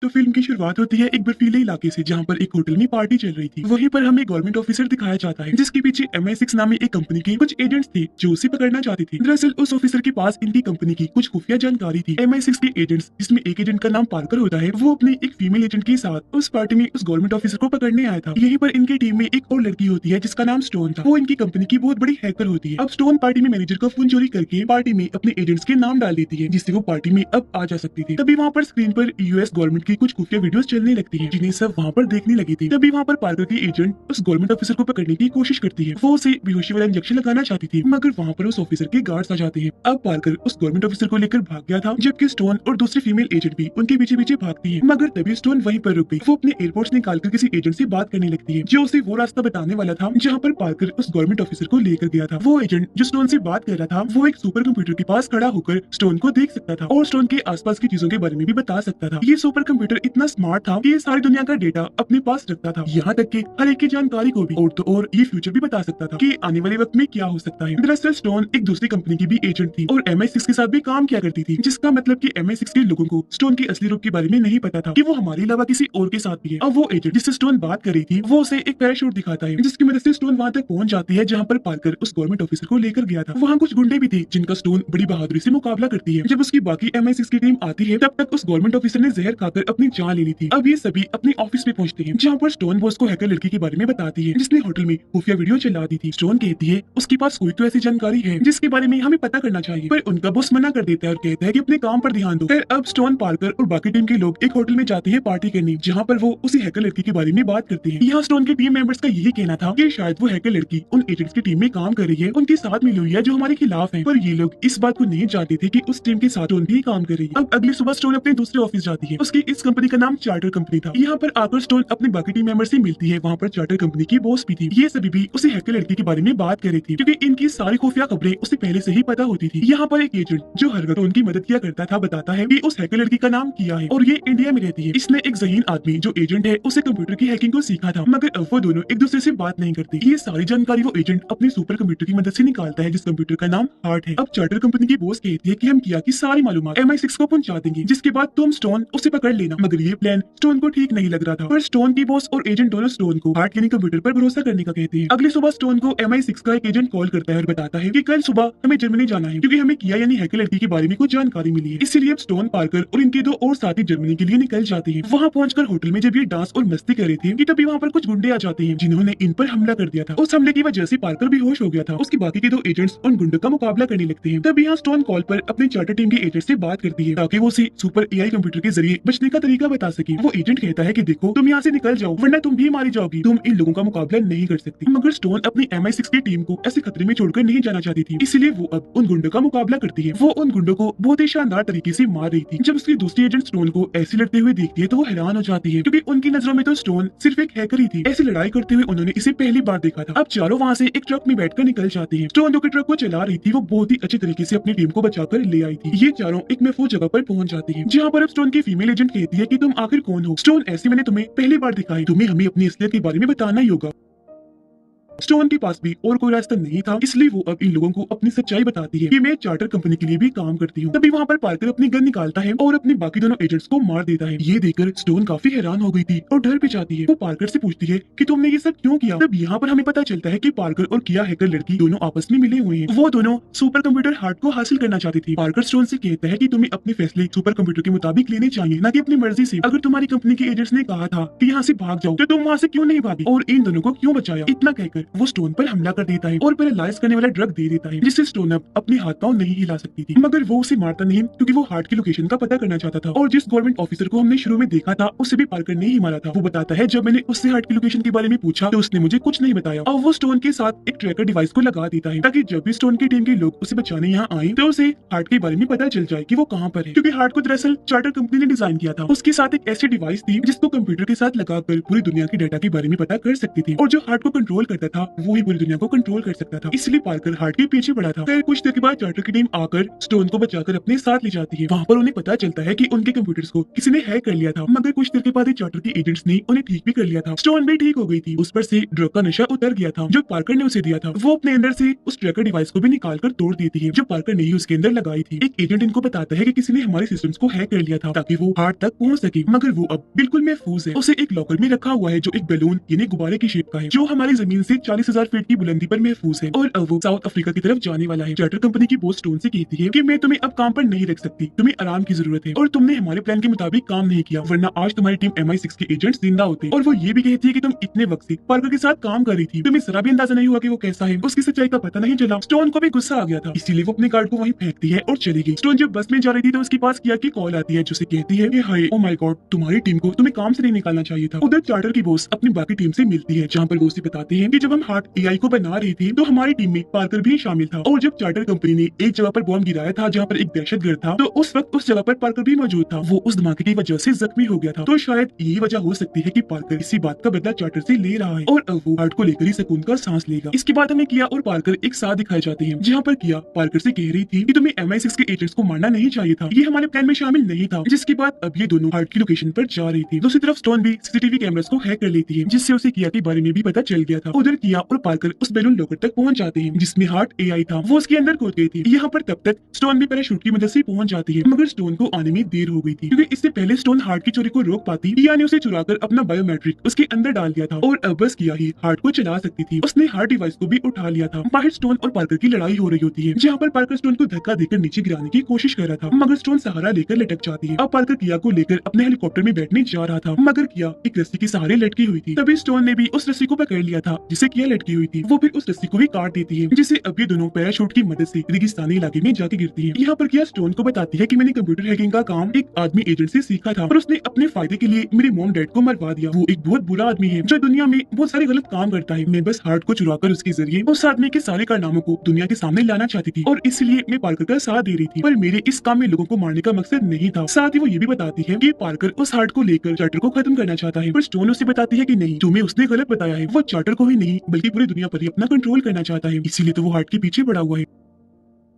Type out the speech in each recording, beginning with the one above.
तो फिल्म की शुरुआत होती है एक बर्फीले इलाके से, जहाँ पर एक होटल में पार्टी चल रही थी। वहीं पर हमें गवर्नमेंट ऑफिसर दिखाया जाता है, जिसके पीछे MI6 नामी एक कंपनी के कुछ एजेंट्स थे जो उसे पकड़ना चाहते थे। दरअसल उस ऑफिसर के पास इनकी कंपनी की कुछ खुफिया जानकारी थी। MI6 के एजेंट्स, जिसमें एक एजेंट का नाम पार्कर होता है, वो अपने एक फीमेल एजेंट के साथ उस पार्टी में उस गवर्नमेंट ऑफिसर को पकड़ने आया था। यहीं पर इनकी टीम में एक और लड़की होती है जिसका नाम स्टोन था। वो इनकी कंपनी की बहुत बड़ी हैकर होती है। अब स्टोन पार्टी में मैनेजर का फोन चोरी करके पार्टी में अपने एजेंट्स के नाम डाल देती है, जिससे वो पार्टी में अब आ जा सकती थी। तभी वहाँ पर स्क्रीन पर US गवर्नमेंट की कुछ खुफिया वीडियोस चलने लगती हैं, जिन्हें सब वहाँ पर देखने लगी थी। तभी वहाँ पर पार्कर की एजेंट उस गवर्नमेंट ऑफिसर को पकड़ने की कोशिश करती है। वो उसे बेहोशी वाला इंजेक्शन लगाना चाहती थी, मगर वहाँ पर उस ऑफिसर के गार्ड्स आ जाते हैं। अब पार्कर उस गवर्नमेंट ऑफिसर को लेकर भाग गया था, जबकि स्टोन और दूसरी फीमेल एजेंट भी उनके पीछे पीछे भागती है। मगर तभी स्टोन वहीं पर रुक गई। वो अपने एयरपोर्ट्स निकालकर किसी एजेंट से बात करने लगती है, जो उसे वो रास्ता बताने वाला था जहाँ पर पार्कर उस गवर्नमेंट ऑफिसर को लेकर गया था। वो एजेंट जो स्टोन से बात कर रहा था, वो एक सुपर कंप्यूटर के पास खड़ा होकर स्टोन को देख सकता था और स्टोन के आसपास की चीजों के बारे में भी बता सकता था। ये सुपर कंप्यूटर इतना स्मार्ट था कि ये सारी दुनिया का डेटा अपने पास रखता था, यहाँ तक कि हर एक की जानकारी को भी। और तो और ये फ्यूचर भी बता सकता था कि आने वाले वक्त में क्या हो सकता है। दरअसल स्टोन एक दूसरी कंपनी की भी एजेंट थी और MI6 के साथ भी काम किया करती थी, जिसका मतलब कि MI6 के लोगों को स्टोन के असली रूप के बारे में नहीं पता था कि वो हमारे अलावा किसी और के साथ भी है। अब वो एजेंट जिससे स्टोन बात कर रही थी, वो उसे एक पैराशूट दिखाता है, जिसकी मदद से स्टोन वहाँ तक पहुंच जाती है जहाँ पर पार्कर उस गवर्नमेंट ऑफिसर को लेकर गया था। वहाँ कुछ गुंडे भी थे जिनका स्टोन बड़ी बहादुरी से मुकाबला करती है। जब उसकी बाकी MI6 की टीम आती है, तब तक उस गवर्नमेंट ऑफिसर ने जहर खाकर अपनी जान ले ली थी। अब ये सभी अपने ऑफिस में पहुंचते हैं, जहाँ पर स्टोन बॉस को हैकर लड़की के बारे में बताती है, जिसने होटल में खुफिया वीडियो चला दी थी। स्टोन कहती है उसके पास कोई तो ऐसी जानकारी है जिसके बारे में हमें पता करना चाहिए, पर उनका बॉस मना कर देता है और कहता है कि अपने काम पर ध्यान दो। फिर अब स्टोन, पार्कर और बाकी टीम के लोग एक होटल में जाते हैं पार्टी करने, जहाँ पर वो उसी हैकर लड़की के बारे में बात करते हैं। यहाँ स्टोन के टीम मेंबर्स का यही कहना था कि शायद वो हैकर लड़की उन एजेंट्स की टीम में काम कर रही है, उनके साथ मिली हुई है जो हमारे खिलाफ है। पर ये लोग इस बात को नहीं जानते थे कि उस टीम के साथ स्टोन भी काम कर रही है। अब अगली सुबह स्टोन अपने दूसरे ऑफिस जाती है। उसकी इस कंपनी का नाम चार्टर कंपनी था। यहाँ पर आकर स्टोन अपने बाकी टीम मेंबर से मिलती है। वहाँ पर चार्टर कंपनी की बॉस भी थी। ये सभी भी उसी हैकर लड़की के बारे में बात कर रही थी, क्योंकि इनकी सारी खुफिया खबरें उसे पहले से ही पता होती थी। यहाँ पर एक एजेंट जो हर वक्त उनकी मदद किया करता था बताता है कि उस हैकर लड़की का नाम किया है और ये इंडिया में रहती है। इसने एक ज़हीन आदमी जो एजेंट है उसे कंप्यूटर की हैकिंग को सीखा था, मगर अब वो दोनों एक दूसरे से बात नहीं करते। ये सारी जानकारी वो एजेंट अपनी सुपर कंप्यूटर की मदद से निकालता है, जिस कंप्यूटर का नाम हार्ट है। अब चार्टर कंपनी की बॉस कहती है कि हम किया की सारी मालूमात MI6 को पहुंचा देंगे, जिसके बाद तुम स्टोन उसे पकड़ लेना। मगर ये प्लान स्टोन को ठीक नहीं लग रहा था, पर स्टोन की बॉस और एजेंट दोनों स्टोन को हार्ट यानी कंप्यूटर पर भरोसा करने का कहते हैं। अगली सुबह स्टोन को MI6 का एक एजेंट कॉल करता है और बताता है कि कल सुबह हमें जर्मनी जाना है, क्योंकि हमें किया यानी हैकर लड़की के बारे में कुछ जानकारी मिली है। इसलिए अब स्टोन, पार्कर और इनके दो और साथी जर्मनी के लिए निकल जाते हैं। वहाँ पहुंचकर होटल में जब ये डांस और मस्ती कर रहे थे कि तभी वहाँ पर कुछ गुंडे आ जाते हैं, जिन्होंने इन पर हमला कर दिया था। उस हमले की वजह से पार्कर बेहोश हो गया था। उसके बाकी के दो एजेंट्स उन गुंडों का मुकाबला करने लगते हैं। तब यहाँ स्टोन कॉल पर अपनी चार्टर टीम के एजेंट से बात करती है, ताकि वो उसे सुपर AI कंप्यूटर के जरिए बचने का तरीका बता सके। वो एजेंट कहता है कि देखो, तुम यहाँ से निकल जाओ वरना तुम भी मारी जाओगी, तुम इन लोगों का मुकाबला नहीं कर सकती। मगर स्टोन अपनी MI6 की टीम को ऐसे खतरे में छोड़कर नहीं जाना चाहती थी, इसलिए वो अब उन गुंडों का मुकाबला करती है। वो उन गुंडों को बहुत ही शानदार तरीके से मार रही थी। जब उसकी दूसरी एजेंट स्टोन को ऐसे लड़ते हुए देखती है तो वो हैरान हो जाती है, क्योंकि उनकी नजरों में तो स्टोन सिर्फ एक हैकर ही थी। ऐसी लड़ाई करते हुए उन्होंने इसे पहली बार देखा था। अब चारों वहाँ से एक ट्रक में बैठकर निकल जाते हैं। स्टोन जो कि ट्रक को चला रही थी, वो बहुत ही अच्छे तरीके से अपनी टीम को बचाकर ले आई थी। ये चारों एक महफूज जगह पर पहुंच जाती हैं, जहाँ पर अब स्टोन की फीमेल एजेंट कहती है कि तुम आखिर कौन हो? स्टोन, ऐसी मैंने तुम्हें पहली बार दिखाई, तुम्हें हमें अपनी असलियत के बारे में बताना ही होगा। स्टोन के पास भी और कोई रास्ता नहीं था, इसलिए वो अब इन लोगों को अपनी सच्चाई बताती है कि मैं चार्टर कंपनी के लिए भी काम करती हूँ। तभी वहाँ पर पार्कर अपनी गन निकालता है और अपने बाकी दोनों एजेंट्स को मार देता है। ये देखकर स्टोन काफी हैरान हो गई थी और डर भी जाती है। वो पार्कर से पूछती है कि तुमने ये सब क्यों किया। तब यहाँ पर हमें पता चलता है कि पार्कर और किया हैकर लड़की दोनों आपस में मिले हुए हैं। वो दोनों सुपर कंप्यूटर हार्ट को हासिल करना चाहती थी। पार्कर स्टोन से कहता है कि तुम्हें अपने फैसले सुपर कंप्यूटर के मुताबिक लेने चाहिए, न कि अपनी मर्जी से। अगर तुम्हारी कंपनी के एजेंट्स ने कहा था कि यहाँ से भाग जाओ, तो तुम वहाँ से क्यों नहीं भागी और इन दोनों को क्यों बचाया? इतना कहकर वो स्टोन पर हमला कर देता है और पैरालाइज करने वाला ड्रग दे देता है, जिससे स्टोन अब अपने हाथ पांव नहीं हिला सकती थी। मगर वो उसे मारता नहीं, क्योंकि वो हार्ट की लोकेशन का पता करना चाहता था। और जिस गवर्नमेंट ऑफिसर को हमने शुरू में देखा था, उसे भी पार्कर ने ही मारा था। वो बताता है, जब मैंने उससे हार्ट की लोकेशन के बारे में पूछा तो उसने मुझे कुछ नहीं बताया। और वो स्टोन के साथ एक ट्रैकर डिवाइस को लगा देता है, ताकि जब भी स्टोन की टीम के लोग उसे बचाने यहाँ आए तो उसे हार्ट के बारे में पता चल जाए कि वो कहाँ पर है। क्योंकि हार्ट को दरअसल चार्टर कंपनी ने डिजाइन किया था। उसके साथ एक ऐसी डिवाइस थी जिसको कंप्यूटर के साथ लगाकर पूरी दुनिया के डाटा के बारे में पता कर सकती थी। और जो हार्ट को कंट्रोल करता था वो ही पूरी दुनिया को कंट्रोल कर सकता था, इसलिए पार्कर हार्ट के पीछे पड़ा था। फिर कुछ देर के बाद चार्टर की टीम आकर स्टोन को बचाकर अपने साथ ले जाती है। वहाँ पर उन्हें पता चलता है कि उनके कंप्यूटर्स को किसी ने हैक कर लिया था, मगर कुछ देर के बाद ही चार्टर के एजेंट्स ने उन्हें ठीक भी कर लिया था। स्टोन भी ठीक हो गई थी, उस पर से ड्रग का नशा उतर गया था जो पार्कर ने उसे दिया था। वो अपने अंदर से उस ट्रैकर डिवाइस को भी निकाल कर तोड़ देती है जो पार्कर ने ही उसके अंदर लगाई थी। एक एजेंट इनको बताता है कि किसी ने हमारे सिस्टम्स को हैक कर लिया था ताकि वो हार्ट तक पहुंच सके, मगर वो अब बिल्कुल महफूज है। उसे एक लॉकर में रखा हुआ है जो एक बैलून यानी गुब्बारे की शेप का है, जो हमारी जमीन से 40,000 फीट की बुलंदी पर महफूज है और अब वो साउथ अफ्रीका की तरफ जाने वाला है। चार्टर कंपनी की बॉस स्टोन से कहती है कि मैं तुम्हें अब काम पर नहीं रख सकती, तुम्हें आराम की जरूरत है और तुमने हमारे प्लान के मुताबिक काम नहीं किया, वरना आज तुम्हारी टीम MI6 के एजेंट्स जिंदा होते। और वो ये भी कहती है कि तुम इतने वक्त से पार्कर के साथ काम कर रही थी, तुम्हें जरा भी अंदाजा नहीं हुआ कि वो कैसा है, उसकी सच्चाई का पता नहीं चला। स्टोन को भी गुस्सा आ गया था, इसीलिए वो अपने कार्ड को वहीं फेंकती है और चली गई। स्टोन जब बस में जा रही थी तो उसके पास किया की कॉल आती है जो उसे कहती है कि हाय ओ माय गॉड, तुम्हारी टीम को तुम्हें काम से नहीं निकालना चाहिए था। उधर चार्टर की बॉस अपनी बाकी टीम से मिलती है जहाँ पर वो उसे बताते हैं कि जब हम हार्ट AI को बना रही थी तो हमारी टीम में पार्कर भी शामिल था और जब चार्टर कंपनी ने एक जगह पर बॉम्ब गिराया था जहाँ पर एक दहशतगर्द था तो उस वक्त उस जगह पर पार्कर भी मौजूद था। वो उस धमाके की वजह से जख्मी हो गया था, तो शायद यही वजह हो सकती है कि पार्कर इसी बात का बदला चार्टर से ले रहा है और अब वो हार्ट को लेकर ही सुकून का सांस लेगा। इसके बाद हमें किया और पार्कर एक साथ दिखाए जाते हैं जहाँ पर किया पार्कर से कह रही थी कि तुम्हें MI6 के एजेंट्स को मारना नहीं चाहिए था, ये हमारे प्लान में शामिल नहीं था। जिसके बाद अब ये दोनों हार्ट की लोकेशन पर जा रही थी। दूसरी तरफ स्टोन भी CCTV कैमरास को हैक कर लेती है जिससे उसे किया के बारे में भी पता चल गया था। उधर किया और पार्कर उस बैलून लॉकर तक पहुंच जाते हैं जिसमें हार्ट AI था, वो उसके अंदर कूद गई थी। यहाँ पर तब तक स्टोन भी पैराशूट की मदद से पहुंच जाती है, मगर स्टोन को आने में देर हो गई थी क्योंकि इससे पहले स्टोन हार्ट की चोरी को रोक पाती, किया ने उसे चुराकर अपना बायोमेट्रिक उसके अंदर डाल दिया था और अब बस किया ही हार्ट को चला सकती थी। उसने हार्ट डिवाइस को भी उठा लिया था। बाहर स्टोन और पार्कर की लड़ाई हो रही होती है जहाँ पर पार्कर स्टोन को धक्का देकर नीचे गिराने की कोशिश कर रहा था, मगर स्टोन सहारा लेकर लटक जाती है। अब पार्कर किया को लेकर अपने हेलीकॉप्टर में बैठने जा रहा था, मगर किया एक रस्सी के सहारे लटकी हुई थी। तभी स्टोन ने भी उस रस्सी को पकड़ लिया था जिसे किया लटकी हुई थी। वो फिर उस रस्सी को भी काट देती है जिसे अब ये दोनों पैराशूट की मदद से रेगिस्तानी इलाके में जाके गिरती है। यहाँ पर किया स्टोन को बताती है कि मैंने कंप्यूटर हैकिंग का काम एक आदमी एजेंट से सीखा था और उसने अपने फायदे के लिए मेरे मॉम डैड को मरवा दिया। वो एक बहुत बुरा आदमी है जो दुनिया में बहुत सारे गलत काम करता है। मैं बस हार्ट को चुराकर उसके जरिए उस आदमी के सारे कारनामों को दुनिया के सामने लाना चाहती थी और इसलिए मैं पार्कर का साथ दे रही थी, पर मेरे इस काम में लोगों को मारने का मकसद नहीं था। साथ ही वो ये भी बताती है कि पार्कर उस हार्ट को लेकर चार्टर को खत्म करना चाहता है, पर स्टोन उसे बताती है कि नहीं, तुम्हें उसने गलत बताया है। वो चार्टर को ही नहीं बल्कि पूरी दुनिया पर ही अपना कंट्रोल करना चाहता है, इसीलिए तो वो हार्ट के पीछे पड़ा हुआ है।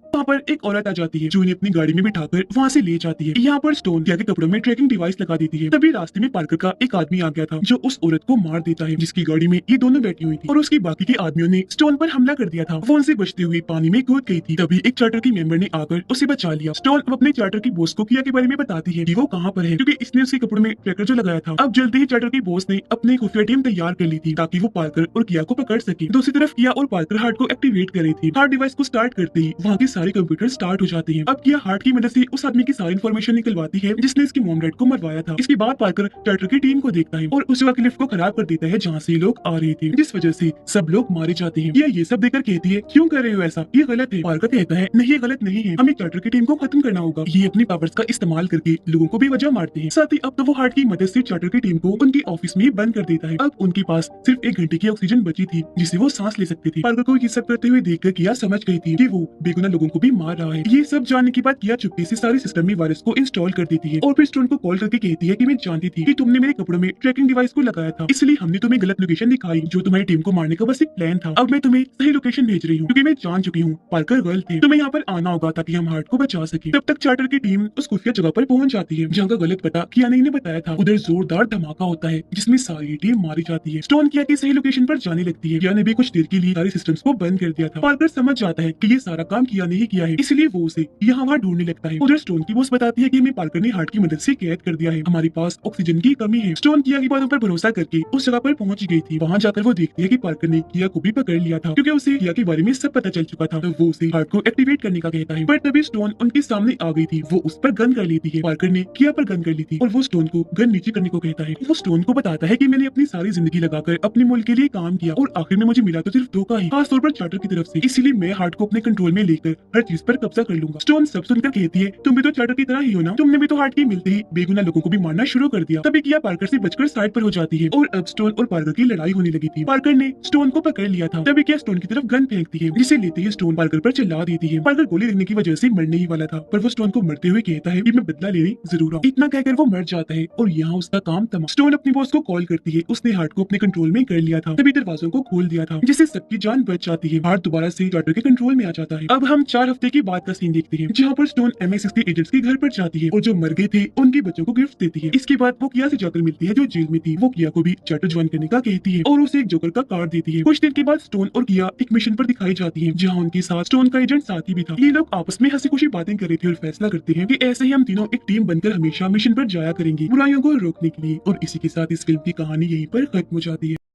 वहाँ पर एक औरत आ जाती है जो उन्हें अपनी गाड़ी में बिठाकर वहाँ से ले जाती है। यहाँ पर स्टोन किया के कपड़ों में ट्रैकिंग डिवाइस लगा देती है। तभी रास्ते में पार्कर का एक आदमी आ गया था जो उस औरत को मार देता है जिसकी गाड़ी में ये दोनों बैठी हुई थी और उसकी बाकी के आदमियों ने स्टोन पर हमला कर दिया था। वो उनसे बचते हुए पानी में कूद गई थी। तभी एक चार्टर की मेंबर ने आकर उसे बचा लिया। स्टोन अब अपने चार्टर की बॉस को किया के बारे में बताती है कि वो कहाँ पर है क्योंकि इसने उसके कपड़ों में ट्रैकर जो लगाया था। अब जल्दी ही चार्टर की बॉस ने अपनी खुफिया टीम तैयार कर ली थी ताकि वो पार्कर और किया को पकड़ सके। दूसरी तरफ किया और पार्कर हार्ट को एक्टिवेट कर रही थी। हार्ट डिवाइस को स्टार्ट करते ही वहाँ के सारे कंप्यूटर स्टार्ट हो जाते हैं। अब किया हार्ट की मदद से उस आदमी की सारी इन्फॉर्मेशन निकलवाती है जिसने इसकी मॉम डैड को मरवाया था। इसके बाद पार्कर चार्टर की टीम को देखता है और उस जगह की लिफ्ट को खराब कर देता है जहाँ से लोग आ रहे थे, जिस वजह से सब लोग मारे जाते हैं। ये सब देखकर कहती है क्यों कर रहे हो ऐसा, ये गलत है। पार्कर कहता है नहीं ये गलत नहीं है, हमें चार्टर की टीम को खत्म करना होगा। ये अपनी पावर्स का इस्तेमाल करके लोगों को भी वजह मारते हैं। साथ ही अब तो वो हार्ट की मदद से चार्टर की टीम को उनकी ऑफिस में बंद कर देता है। अब उनके पास सिर्फ 1 घंटे की ऑक्सीजन बची थी जिसे वो सांस ले सकती थी। पार्कर को ये सब करते हुए देखकर किया समझ गई थी कि वो बेगुनाह लोगों को भी मार रहा है। ये सब जानने के बाद किया चुप्पी से सारे सिस्टम में वायरस को इंस्टॉल कर देती है और फिर स्टोन को कॉल करके कहती है कि मैं जानती थी कि तुमने मेरे कपड़ों में ट्रैकिंग डिवाइस को लगाया था, इसलिए हमने तुम्हें गलत लोकेशन दिखाई जो तुम्हारी टीम को मारने का बस एक प्लान था। अब मैं तुम्हें सही लोकेशन भेज रही हूँ क्योंकि मैं जान चुकी हूँ पार्कर गलत थे। तुम्हें यहाँ पर आना होगा ताकि हम हार्ट को बचा सके। तब तक चार्टर की टीम उस खुफिया जगह पर पहुंच जाती है जहाँ का गलत पता किया ने बताया था। उधर जोरदार धमाका होता है जिसमें सारी टीम मारी जाती है। स्टोन किया की सही लोकेशन पर जाने लगती है। किया ने भी कुछ देर के लिए सारे सिस्टम्स को बंद कर दिया था। पार्कर समझ जाता है कि ये सारा काम किया नहीं किया है, इसलिए वो उसे यहाँ वहाँ ढूंढने लगता है। उधर स्टोन की बॉस बताती है कि हमें पार्कर ने हार्ट की मदद से कैद कर दिया है, हमारे पास ऑक्सीजन की कमी है। स्टोन किया की बातों पर भरोसा करके उस जगह पर पहुंच गई थी। वहाँ जाकर वो देखती है कि पार्कर ने किया को भी पकड़ लिया था क्योंकि उसे किया के बारे में सब पता चल चुका था। तो वो उसे हार्ट को एक्टिवेट करने का कहता है, पर तभी स्टोन उनके सामने आ गई थी। वो उस पर गन कर लेती है। पार्कर ने किया पर गन कर ली थी और वो स्टोन को गन नीचे करने को कहता है। वो स्टोन को बताता है कि मैंने अपनी सारी जिंदगी लगाकर अपने मुल्क के लिए काम किया और आखिर में मुझे मिला तो सिर्फ धोखा ही, खास तौर पर चार्टर की तरफ से। इसीलिए मैं हार्ट को अपने कंट्रोल में लेकर हर चीज पर कब्जा कर लूंगा। स्टोन सब सुनकर कहती है, तुम भी तो चार्टर की तरह ही हो ना, तुमने भी तो हार्ट के मिलते ही बेगुनाह लोगों को भी मारना शुरू कर दिया। तभी किया पार्कर से बचकर साइड पर हो जाती है और अब स्टोन और पार्कर की लड़ाई होने लगी थी। पार्कर ने स्टोन को पकड़ लिया था। तभी किया स्टोन की तरफ गन फेंकती है, जिसे लेते ही स्टोन पार्कर पर चिल्ला देती है। पार्कर गोली लगने की वजह से मरने ही वाला था, पर वो स्टोन को मरते हुए कहता है कि मैं बदला लेने जरूर आऊं। इतना कहकर वो मर जाता है और यहाँ उसका काम तमाम। स्टोन अपनी बॉस को कॉल करती है, उसने हार्ट को अपने कंट्रोल में कर लिया था, तभी दरवाजों को खोल दिया था, जिससे सबकी जान बच जाती है। हार्ट दोबारा से चार्टर के कंट्रोल में आ जाता है। अब हम 4 हफ्ते के बाद का सीन देखते हैं, जहाँ पर स्टोन MI6 के एजेंट्स के घर पर जाती है और जो मर गए थे उनके बच्चों को गिफ्ट देती है। इसके बाद वो किया से जाकर मिलती है जो जेल में थी। वो किया को भी चार्टर ज्वाइन करने का कहती है और उसे एक जोकर का कार्ड देती है। कुछ देर के बाद स्टोन और किया एक मिशन पर दिखाई जाती है, जहाँ उनके साथ स्टोन का एजेंट साथी भी था। ये लोग आपस में हंसी खुशी बातें कर रहे थे और फैसला करते हैं कि ऐसे ही हम तीनों एक टीम बनकर हमेशा मिशन पर जाया करेंगे बुराइयों को रोकने के लिए। और इसी के साथ इस फिल्म की कहानी यहीं पर खत्म हो जाती है।